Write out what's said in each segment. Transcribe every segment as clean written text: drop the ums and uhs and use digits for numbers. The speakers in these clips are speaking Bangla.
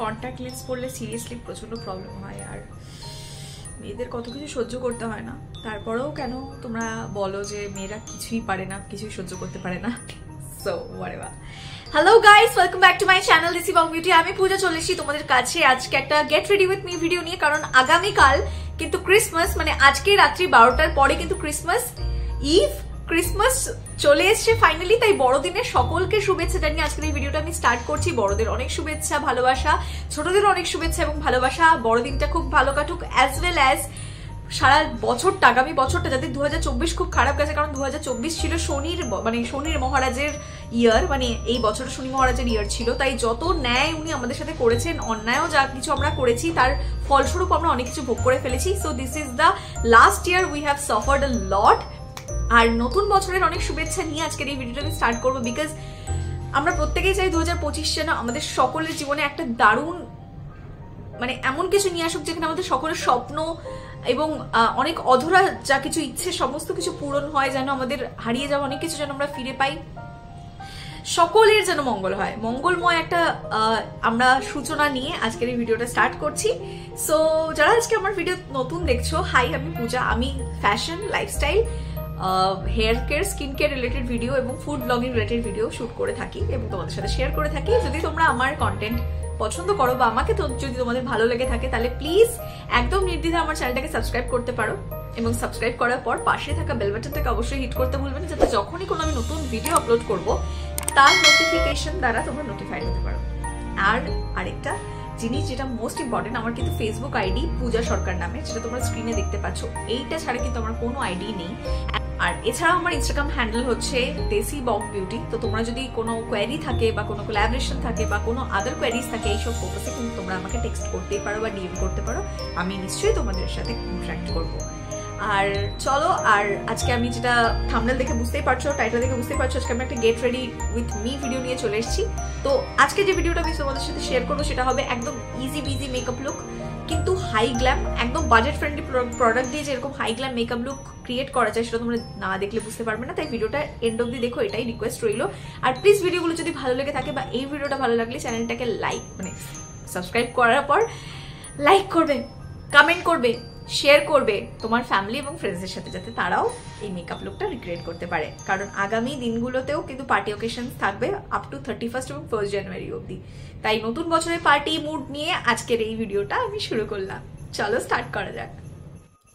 কন্ট্যাক্ট লেন্স পরলে সিরিয়াসলি প্রচণ্ড প্রবলেম হয়, আর মেয়েদের কত কিছু সহ্য করতে হয় না। তারপরেও কেন তোমরা বলো যে মেয়েরা কিছুই পারে না, কিছুই সহ্য করতে পারে না। So whatever. Hello guys, welcome back to my channel Desi Bong beauty. আমি পূজা চলে এসেছি তোমাদের কাছে আজকে একটা get ready with me video নিয়ে, কারণ আগামীকাল কিন্তু ক্রিসমাস, মানে আজকে রাত্রি 12টার পরে কিন্তু ক্রিসমাস ইভ, ক্রিসমাস চলে এসছে ফাইনালি। তাই বড়দিনের সকলকে শুভেচ্ছা জানিয়ে আজকের এই ভিডিওটা আমি স্টার্ট করছি। বড়দের অনেক শুভেচ্ছা ভালোবাসা, ছোটদের অনেক শুভেচ্ছা এবং ভালোবাসা। বড়দিনটা খুব ভালো কাটুক, অ্যাজ ওয়েল অ্যাজ সারা বছরটা, আগামী বছরটা যাতে 2024 খুব খারাপ গেছে, কারণ 2024 ছিল শনির মহারাজের ইয়ার, মানে এই বছর শনি মহারাজের ইয়ার ছিল। তাই যত ন্যায় উনি আমাদের সাথে করেছেন, অন্যায়ও যা কিছু আমরা করেছি তার ফলস্বরূপ আমরা অনেক কিছু ভোগ করে ফেলেছি। So this is the last year we have suffered a lot. আর নতুন বছরের অনেক শুভেচ্ছা নিয়ে আজকের এই ভিডিওটা আমি স্টার্ট করবো, বিকজ আমরা প্রত্যেকেই চাই 2025 যেন আমাদের সকলের জীবনে একটা দারুণ, মানে এমন কিছু নিয়ে আসুক যেখানে আমাদের সকলের স্বপ্ন এবং অনেক অধরা যা কিছু ইচ্ছে সমস্ত কিছু পূরণ হয়, যেন আমাদের হারিয়ে যাওয়া অনেক কিছু যেন আমরা ফিরে পাই, সকলের যেন মঙ্গল হয়, মঙ্গলময় একটা আমরা সূচনা নিয়ে আজকের এই ভিডিওটা স্টার্ট করছি। সো যারা আজকে আমার ভিডিও নতুন দেখছো, হাই, আমি পূজা। আমি fashion, lifestyle, hair care, skin care related video এবং food blogging related video shoot করে থাকি এবং তোমাদের সাথে শেয়ার করে থাকি। যদি তোমরা আমার কন্টেন্ট পছন্দ করো বা আমাকে তো যদি তোমাদের ভালো লেগে থাকে, তাহলে প্লিজ একদম নির্দ্বিধায় আমার চ্যানেলটাকে সাবস্ক্রাইব করতে পারো এবং সাবস্ক্রাইব করার পর পাশে থাকা বেল বাটনটাকে অবশ্যই হিট করতে ভুলবে না, যাতে যখনই কোনো আমি নতুন ভিডিও আপলোড করব তার নোটিফিকেশন দ্বারা তোমরা নোটিফাইড হতে পারো। আর আরেকটা জিনিস যেটা মোস্ট ইম্পর্টেন্ট, আমার কিন্তু ফেসবুক আইডি পূজা সরকার নামে, যেটা তোমরা স্ক্রিনে দেখতে পাচ্ছ। এইটা ছাড়া কিন্তু আমার কোনো আইডি নেই। আর এছাড়াও আমার ইনস্টাগ্রাম হ্যান্ডেল হচ্ছে দেসি বং বিউটি। তো তোমরা যদি কোনো কোয়ারি থাকে বা কোনো কোলাবোরেশন থাকে বা কোনো আদার কোয়ারিজ থাকে এইসব ফোকাসে কিন্তু তোমরা আমাকে টেক্সট করতেই পারো বা ডিএম করতে পারো, আমি নিশ্চয়ই তোমাদের সাথে ইন্টারাক্ট করবো। আর চলো, আর আজকে আমি যেটা থাম্বনেল দেখে বুঝতেই পারছো, টাইটেল দেখে বুঝতেই পারছো, আজকে আমি একটা get ready with me video নিয়ে চলে এসেছি। তো আজকে যে ভিডিওটা আমি তোমাদের সাথে শেয়ার করবো সেটা হবে একদম ইজি বিজি মেকআপ লুক, কিন্তু হাই গ্ল্যাম, একদম বাজেট ফ্রেন্ডলি প্রোডাক্ট দিয়ে যেরকম high glam makeup look create করা যায় সেটা তোমরা না দেখলে বুঝতে পারবে না। তাই ভিডিওটা এন্ড অব্দি দেখো, এটাই রিকোয়েস্ট রইলো। আর প্লিজ ভিডিওগুলো যদি ভালো লেগে থাকে বা এই ভিডিওটা ভালো লাগলে চ্যানেলটাকে লাইক, মানে সাবস্ক্রাইব করার পর লাইক করবে, কমেন্ট করবে, শেয়ার করবে তোমার ফ্যামিলি এবং ফ্রেন্ডসদের সাথে, যাতে তারাও এই মেকআপ লুকটা রিক্রিয়েট করতে পারে। কারণ আগামী দিনগুলোতেও কিন্তু পার্টি অকেশন থাকবে আপ টু 31 এবং 1 জানুয়ারি অবধি। তাই নতুন বছরের পার্টি মুড নিয়ে আজকের এই ভিডিওটা আমি শুরু করলাম। চলো স্টার্ট করা যাক।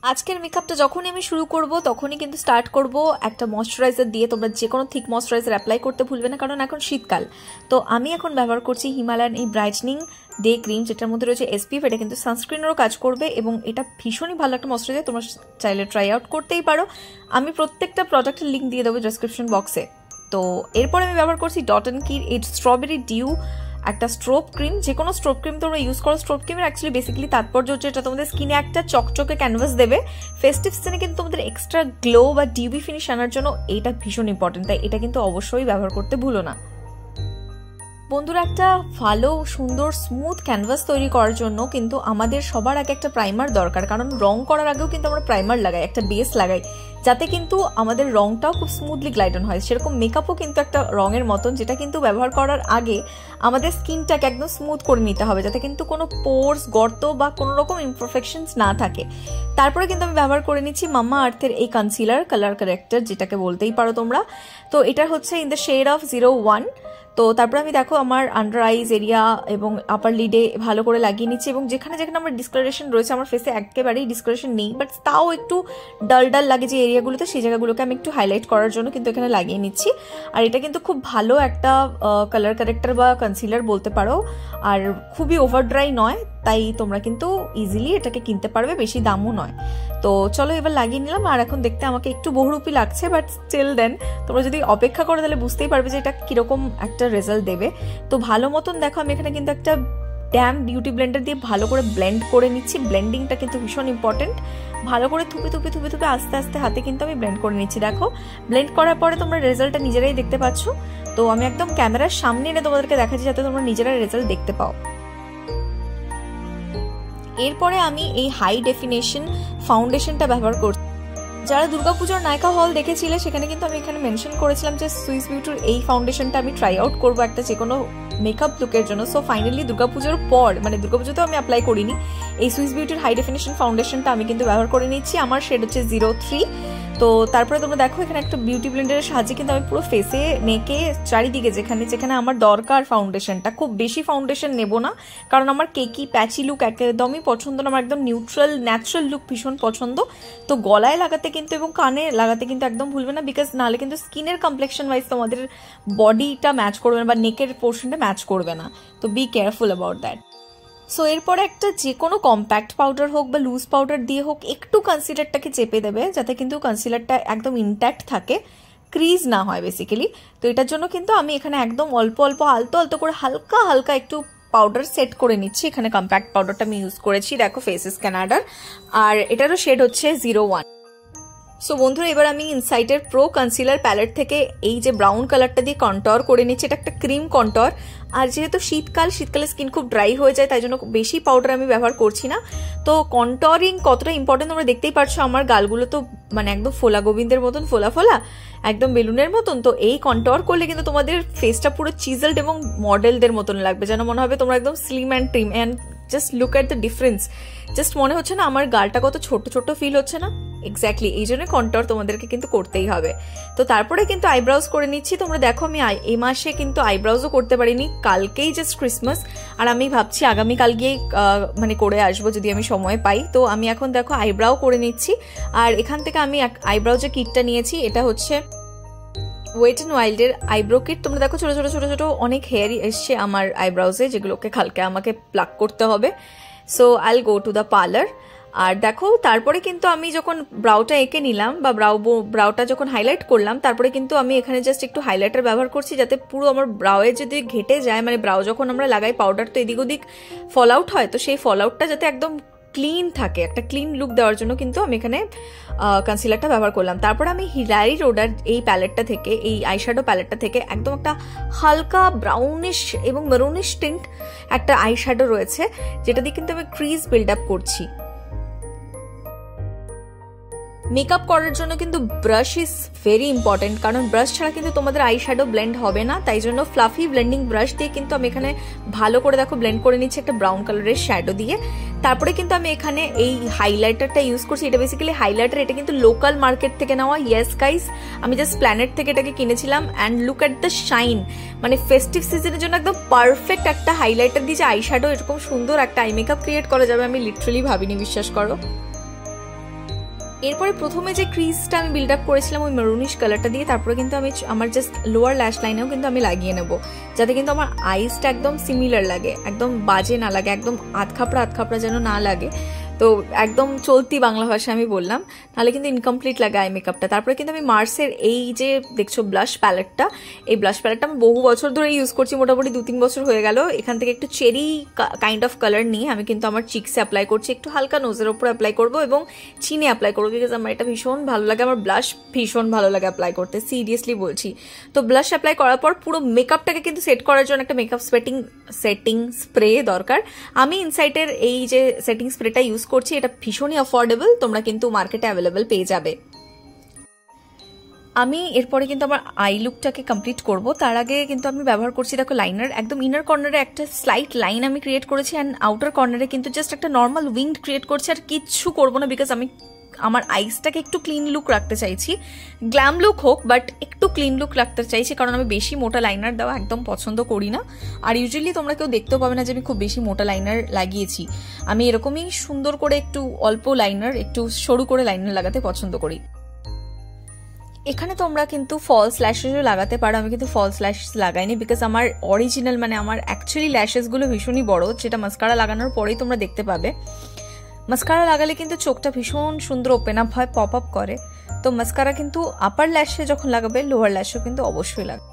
আজকের মেকআপটা যখনই আমি শুরু করব তখনই কিন্তু স্টার্ট করব একটা ময়শ্চারাইজার দিয়ে। তোমরা যে কোনো থিক ময়শ্চারাইজার অ্যাপ্লাই করতে ভুলবে না, কারণ এখন শীতকাল। তো আমি এখন ব্যবহার করছি হিমালয়ান এই ব্রাইটনিং ডে ক্রিম, যেটার মধ্যে রয়েছে SPF। এটা কিন্তু সানস্ক্রিনেরও কাজ করবে এবং এটা ভীষণই ভালো একটা ময়শ্চারাইজার, তোমরা চাইলে ট্রাই আউট করতেই পারো। আমি প্রত্যেকটা প্রোডাক্টের লিঙ্ক দিয়ে দেবো ডেসক্রিপশন বক্সে। তো এরপরে আমি ব্যবহার করছি ডট অ্যান্ড কির এই স্ট্রবেরি ডিউ একটা স্ট্রোব ক্রিম। যে কোনো স্ট্রোব ক্রিম তোমরা ইউজ করো। স্ট্রোব ক্রিমের অ্যাকচুয়ালি বেসিক্যালি তাৎপর্য হচ্ছে এটা তোমাদের স্কিনে একটা চকচকে ক্যানভাস দেবে। ফেস্টিভ সিজনে কিন্তু তোমাদের এক্সট্রা গ্লো বা ডিউবি ফিনিশ আনার জন্য এইটা ভীষণ ইম্পর্টেন্ট, তাই এটা কিন্তু অবশ্যই ব্যবহার করতে ভুলো না। বন্ধুরা, একটা ভালো সুন্দর স্মুথ ক্যানভাস তৈরি করার জন্য কিন্তু আমাদের সবার আগে একটা প্রাইমার দরকার, কারণ রং করার আগেও কিন্তু আমরা প্রাইমার লাগাই, একটা বেস লাগাই, যাতে কিন্তু আমাদের রংটাও খুব স্মুথলি গ্লাইড অন হয়। সেরকম মেকআপও কিন্তু একটা রঙের মতন, যেটা কিন্তু ব্যবহার করার আগে আমাদের স্কিনটাকে একদম স্মুথ করে নিতে হবে, যাতে কিন্তু কোনো পোর্স, গর্ত বা কোনো রকম ইমপারফেকশনস না থাকে। তারপরে কিন্তু আমি ব্যবহার করে নিচ্ছি মামা আর্থের এই কনসিলার, কালার কারেক্টার যেটাকে বলতেই পারো তোমরা। তো এটা হচ্ছে ইন দ্য শেড অফ 01। তো তারপরে আমি দেখো আমার আন্ডার আইজ এরিয়া এবং আপার লিডে ভালো করে লাগিয়ে নিচ্ছি, এবং যেখানে যেখানে আমার ডিসকালারেশন রয়েছে, আমার ফেসে একেবারেই ডিসকালারেশন নেই, বাট তাও একটু ডাল ডাল লাগে যে এরিয়াগুলোতে, সেই জায়গাগুলোকে আমি একটু হাইলাইট করার জন্য কিন্তু এখানে লাগিয়ে নিচ্ছি। আর এটা কিন্তু খুব ভালো একটা কালার কারেক্টার বা কনসিলার বলতে পারো, আর খুবই ওভার ড্রাই নয়, তাই তোমরা কিন্তু ইজিলি এটাকে কিনতে পারবে, বেশি দামও নয়। তো চলো এবার লাগিয়ে নিলাম। আর এখন দেখতে আমাকে একটু বহুরূপী লাগছে, বাট স্টিল দেন তোমরা যদি অপেক্ষা করো তাহলে বুঝতেই পারবে যে এটা কিরকম একটা রেজাল্ট দেবে। তো ভালো মতন দেখো আমি এখানে কিন্তু একটা ড্যাম বিউটি ব্লেন্ডার দিয়ে ভালো করে ব্লেন্ড করে নিচ্ছি। ব্লেন্ডিংটা কিন্তু ভীষণ ইম্পর্টেন্ট। ভালো করে থুপে থুপে থুপে থুপে আস্তে আস্তে হাতে কিন্তু আমি ব্লেন্ড করে নিচ্ছি। দেখো ব্লেন্ড করার পরে তোমরা রেজাল্টটা নিজেরাই দেখতে পাচ্ছ। তো আমি একদম ক্যামেরার সামনে এনে তোমাদেরকে দেখাচ্ছি যাতে তোমরা নিজেরাই রেজাল্ট দেখতে পাও। এরপরে আমি এই হাই ডেফিনেশন ফাউন্ডেশনটা ব্যবহার করছি। যারা দুর্গাপুজোর নায়িকা হল দেখেছিলে সেখানে কিন্তু আমি এখানে মেনশন করেছিলাম যে সুইস বিউটির এই ফাউন্ডেশনটা আমি ট্রাই আউট করবো একটা যে কোনো মেকআপ লুকের জন্য। সো ফাইনালি দুর্গাপুজোর পর, মানে দুর্গাপুজোতেও আমি অ্যাপ্লাই করিনি, এই সুইস বিউটির হাই ডেফিনেশন ফাউন্ডেশনটা আমি কিন্তু ব্যবহার করে নিচ্ছি। আমার শেড হচ্ছে 03। তো তারপরে তোমরা দেখো এখানে একটা বিউটি ব্লেন্ডারের সাহায্যে কিন্তু আমি পুরো ফেসে, নেকে, চারিদিকে যেখানে যেখানে আমার দরকার ফাউন্ডেশনটা, খুব বেশি ফাউন্ডেশন নেব না কারণ আমার কেকি প্যাচি লুক একদমই পছন্দ না, আমার একদম নিউট্রাল ন্যাচারাল লুক ভীষণ পছন্দ। তো গলায় লাগাতে কিন্তু এবং কানে লাগাতে কিন্তু একদম ভুলবে না, বিকজ নাহলে কিন্তু স্কিনের কমপ্লেকশন ওয়াইজ তোমাদের বডিটা ম্যাচ করবে না বা নেকের পোর্শনটা ম্যাচ করবে না। তো be careful about that. So এরপরে একটা যে কোনো কম্প্যাক্ট পাউডার হোক বা লুজ পাউডার দিয়ে হোক একটু কনসিলারটাকে চেপে দেবে যাতে কিন্তু কনসিলারটা একদম ইনট্যাক্ট থাকে, ক্রিজ না হয় বেসিক্যালি। তো এটার জন্য কিন্তু আমি এখানে একদম অল্প অল্প আলতো আলতো করে হালকা হালকা একটু পাউডার সেট করে নিচ্ছি। এখানে কম্প্যাক্ট পাউডারটা আমি ইউজ করেছি, দেখো ফেসেস ক্যানাডার, আর এটারও শেড হচ্ছে 01। সো বন্ধুরা এবার আমি ইনসাইটের প্রো কনসিলার প্যালেট থেকে এই যে ব্রাউন কালারটা দিয়ে কন্ট্যুর করে নিচ্ছি। এটা একটা ক্রিম কন্ট্যুর, আর যেহেতু শীতকালে স্কিন খুব ড্রাই হয়ে যায় তাই জন্য বেশি পাউডার আমি ব্যবহার করছি না। তো কন্ট্যুরিং কতটা ইম্পর্টেন্ট তোমরা দেখতেই পারছো, আমার গালগুলো তো মানে একদম ফোলা গোবিন্দের মতন, ফোলা ফোলা একদম বেলুনের মতন। তো এই কন্ট্যুর করলে কিন্তু তোমাদের ফেসটা পুরো চিজলড এবং মডেলদের মতন লাগবে, যেন মনে হবে তোমরা একদম slim and trim. And just look at the difference, just মনে হচ্ছে না আমার গালটা কত ছোট ছোট ফিল হচ্ছে না? এক্স্যাক্টলি, এই জন্য কন্ট্যুর তোমাদেরকে কিন্তু করতেই হবে। তো তারপরে কিন্তু আইব্রাউজ করে নিচ্ছি। তোমরা দেখো আমি এই মাসে কিন্তু আইব্রাউজও করতে পারিনি, কালকেই জাস্ট ক্রিসমাস, আর আমি ভাবছি আগামীকাল গিয়েই মানে করে আসবো যদি আমি সময় পাই। তো আমি এখন দেখো আইব্রাউ করে নিচ্ছি। আর এখান থেকে আমি আইব্রাউ যে কিটটা নিয়েছি এটা হচ্ছে ওয়েট অ্যান্ড ওয়াইল্ডের আইব্রো কিট। তোমরা দেখো ছোটো ছোটো ছোটো ছোটো অনেক হেয়ারই এসছে আমার আইব্রাউজে, যেগুলোকে কালকে আমাকে প্লাক করতে হবে। সো আইল গো টু দ্য পার্লার। আর দেখো তারপরে কিন্তু আমি যখন ব্রাউটা এঁকে নিলাম বা ব্রাউটা যখন হাইলাইট করলাম, তারপরে কিন্তু আমি এখানে জাস্ট একটু হাইলাইটার ব্যবহার করছি যাতে পুরো আমার ব্রাউয়ে যদি ঘেটে যায়, মানে ব্রাউ যখন আমরা লাগাই পাউডার তো এদিক ওদিক ফল আউট হয়, তো সেই ফল আউটটা যাতে একদম ক্লিন থাকে, একটা ক্লিন লুক দেওয়ার জন্য কিন্তু আমি এখানে কনসিলারটা ব্যবহার করলাম। তারপর আমি হিলারি রোডার এই প্যালেটটা থেকে, এই আইশ্যাডো প্যালেটটা থেকে একদম একটা হালকা ব্রাউনিশ এবং মেরুনিশ টিন্ট একটা আইশ্যাডো রয়েছে, যেটা দিয়ে কিন্তু আমি ক্রিজ বিল্ড আপ করছি। মেকআপ করার জন্য কিন্তু ব্রাশ ইজ ভেরি ইম্পর্টেন্ট, কারণ ব্রাশ ছাড়া কিন্তু তোমাদের আই শ্যাডো ব্লেন্ড হবে না। তাই জন্য ফ্লাফি ব্লেন্ডিং ব্রাশ দিয়ে কিন্তু আমি এখানে ভালো করে দেখো ব্লেন্ড করে নিচ্ছি একটা ব্রাউন কালারের শ্যাডো দিয়ে। তারপরে কিন্তু আমি এখানে এই হাইলাইটারটা ইউজ করছি। এটা বেসিক্যালি হাইলাইটার, এটা কিন্তু লোকাল মার্কেট থেকে নেওয়া। ইয়েস গাইস, আমি জাস্ট প্ল্যানেট থেকে এটাকে কিনেছিলাম। And look at the shine, মানে ফেস্টিভ সিজনের জন্য একদম পারফেক্ট একটা হাইলাইটার দিয়ে যে আই শ্যাডো এরকম সুন্দর একটা আই মেকআপ ক্রিয়েট করা যাবে আমি লিটারালি ভাবিনি, বিশ্বাস করো। এরপরে প্রথমে যে ক্রিজটা আমি বিল্ড আপ করেছিলাম ওই মেরুনিশ কালারটা দিয়ে, তারপরে কিন্তু আমি আমার জাস্ট লোয়ার ল্যাশ লাইনেও কিন্তু আমি লাগিয়ে নেব, যাতে কিন্তু আমার আইসটা একদম সিমিলার লাগে, একদম বাজে না লাগে, একদম আধ খাপড়া যেন না লাগে। তো একদম চলতি বাংলা ভাষা আমি বললাম, নাহলে কিন্তু ইনকমপ্লিট লাগে আই মেকআপটা। তারপরে কিন্তু আমি মার্সের এই যে দেখছো ব্লাশ প্যালেটটা, এই ব্লাশ প্যালেটটা আমি বহু বছর ধরে ইউজ করছি, মোটামুটি 2-3 বছর হয়ে গেল। এখান থেকে একটু চেরি কাইন্ড অফ কালার নিয়ে আমি কিন্তু আমার চিক্সে অ্যাপ্লাই করছি, একটু হালকা নোজের ওপর অ্যাপ্লাই করবো এবং চিনে অ্যাপ্লাই করবো, বিকজ আমার এটা ভীষণ ভালো লাগে, আমার ব্লাশ ভীষণ ভালো লাগে অ্যাপ্লাই করতে, সিরিয়াসলি বলছি। তো ব্লাশ অ্যাপ্লাই করার পর পুরো মেকআপটাকে কিন্তু সেট করার জন্য একটা মেকআপ সেটিং স্প্রে দরকার। আমি ইনসাইটের এই যে সেটিং স্প্রেটা ইউজ করছি, এটা ভীষণই অ্যাফোর্ডেবল, তোমরা কিন্তু মার্কেটে অ্যাভেলেবেল পেয়ে যাবে। আমি এরপরে কিন্তু আমার আই লুকটাকে কমপ্লিট করব, তার আগে কিন্তু আমি ব্যবহার করছি দেখো লাইনার। একদম ইনার কর্নারে একটা স্লাইট লাইন আমি ক্রিয়েট করেছি, অ্যান্ড আউটার কর্নারে কিন্তু জাস্ট একটা নর্মাল উইংড ক্রিয়েট করছি, আর কিচ্ছু করবো না, বিকজ আমি আমার আইসটাকে একটু ক্লিন লুক রাখতে চাইছি। গ্ল্যাম লুক হোক, বাট একটু ক্লিন লুক রাখতে চাইছি, কারণ আমি বেশি মোটা লাইনার দেওয়া একদম পছন্দ করি না। আর ইউজুয়ালি তোমরা কেউ দেখতেও পাবে না যে আমি খুব বেশি মোটা লাইনার লাগিয়েছি। আমি এরকমই সুন্দর করে একটু অল্প লাইনার, একটু সরু করে লাইনার লাগাতে পছন্দ করি। এখানে তোমরা কিন্তু ফলস ল্যাশেসও লাগাতে পারো, আমি কিন্তু ফলস ল্যাশেস লাগাইনি, বিকজ আমার অরিজিনাল মানে আমার অ্যাকচুয়ালি ল্যাশেসগুলো ভীষণই বড়, যেটা মাস্কারা লাগানোর পরেই তোমরা দেখতে পাবে। মাস্কারা লাগালে কিন্তু চোখটা ভীষণ সুন্দর ওপেন আপ হয়, পপ আপ করে। তো মাস্কারা কিন্তু আপার ল্যাশে যখন লাগাবে, লোয়ার ল্যাশেও কিন্তু অবশ্যই লাগবে।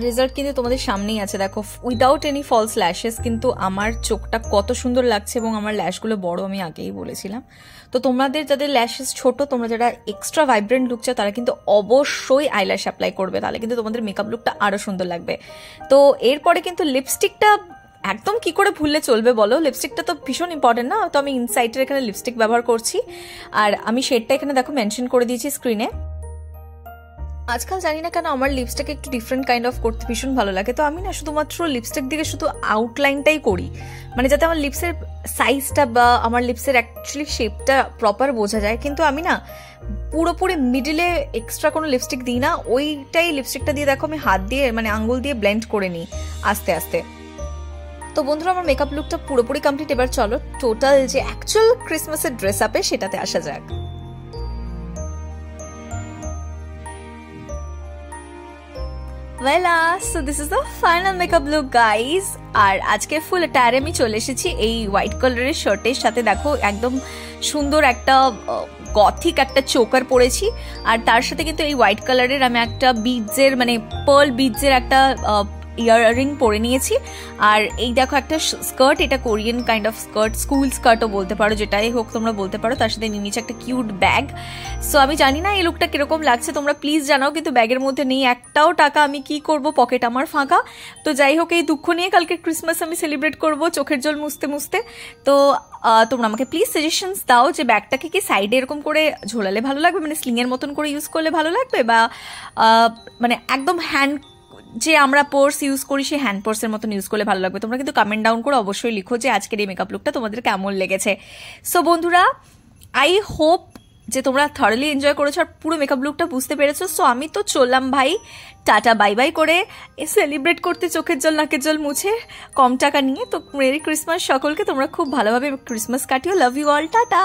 রেজাল্ট কিন্তু তোমাদের সামনেই আছে, দেখো উইদাউট এনি ফলস ল্যাশেস কিন্তু আমার চোখটা কত সুন্দর লাগছে, এবং আমার ল্যাশগুলো বড় আমি আগেই বলেছিলাম। তো তোমাদের যাদের ল্যাশেস ছোট, তোমরা যারা এক্সট্রা ভাইব্রেন্ট লুক চাও, তারা কিন্তু অবশ্যই আইল্যাশ অ্যাপ্লাই করবে, তাহলে কিন্তু তোমাদের মেকআপ লুকটা আরো সুন্দর লাগবে। তো এরপরে কিন্তু লিপস্টিকটা একদম কি করে ভুললে চলবে বলো, লিপস্টিকটা তো ভীষণ ইম্পর্টেন্ট না। তো আমি ইনসাইটের এখানে লিপস্টিক ব্যবহার করছি, আর আমি শেডটা এখানে দেখো মেনশন করে দিয়েছি স্ক্রিনে। আজকাল জানি না কেন আমার লিপস্টিক একটু ডিফারেন্ট কাইন্ড অফ করতে ভীষণ ভালো লাগে। তো আমি না শুধুমাত্র লিপস্টিক দিকে শুধু আউটলাইনটাই করি, মানে যাতে আমার লিপসের সাইজটা বা আমার লিপসের অ্যাকচুয়ালি শেপটা প্রপার বোঝা যায়। কিন্তু আমি না পুরোপুরি মিডিলে এক্সট্রা কোনো লিপস্টিক দিই না, ওইটাই লিপস্টিকটা দিয়ে দেখো আমি হাত দিয়ে মানে আঙ্গুল দিয়ে ব্লেন্ড করে নিই আস্তে আস্তে। তো বন্ধুরা আমার মেকআপ লুকটা পুরোপুরি কমপ্লিট। এবার চলো টোটাল যে অ্যাকচুয়াল ক্রিসমাসের ড্রেস আপে সেটাতে আসা যাক। Voila! So this is the final makeup look guys. আর আজকে ফুল অ্যাটায়ারে আমি চলে এসেছি এই হোয়াইট কালারের শার্টের সাথে। দেখো একদম সুন্দর একটা গথিক একটা চোকার পরেছি, আর তার সাথে কিন্তু এই হোয়াইট কালারের আমি একটা বিডসের মানে পার্ল বিডসের একটা ইয়াররিং পরে নিয়েছি। আর এই দেখো একটা স্কার্ট, এটা Korean kind of skirt, school স্কার্টও বলতে পারো, যেটাই হোক তোমরা বলতে পারো। তার সাথে নিচে একটা কিউট ব্যাগ। সো আমি জানি না এই লুকটা কিরকম লাগছে, তোমরা প্লিজ জানাও। কিন্তু ব্যাগের মধ্যে নেই একটাও টাকা, আমি কি করব, পকেট আমার ফাঁকা। তো যাই হোক, এই দুঃখ নিয়ে কালকে ক্রিসমাস আমি সেলিব্রেট করব চোখের জল মুছতে মুছতে। তো তোমরা আমাকে প্লিজ সাজেশনস দাও যে ব্যাগটাকে কি সাইডে এরকম করে ঝোলালে ভালো লাগবে, মানে স্লিংয়ের মতন করে ইউজ করলে ভালো লাগবে, বা মানে একদম হ্যান্ড যে আমরা পার্স ইউজ করি সেই হ্যান্ড পার্সের মতন ইউজ করলে ভালো লাগবে। তোমরা কিন্তু কমেন্ট ডাউন করে অবশ্যই লিখো যে আজকের এই মেকআপ লুকটা তোমাদের কেমন লেগেছে। সো বন্ধুরা, আই হোপ যে তোমরা থরলি এনজয় করেছো আর পুরো মেকআপ লুকটা বুঝতে পেরেছো। সো আমি তো চললাম ভাই, টাটা বাই বাই করে সেলিব্রেট করতে চোখের জল নাকের জল মুছে কম টাকা নিয়ে। তো মেরি ক্রিসমাস সকলকে, তোমরা খুব ভালোভাবে ক্রিসমাস কাটিও। Love you all, tata.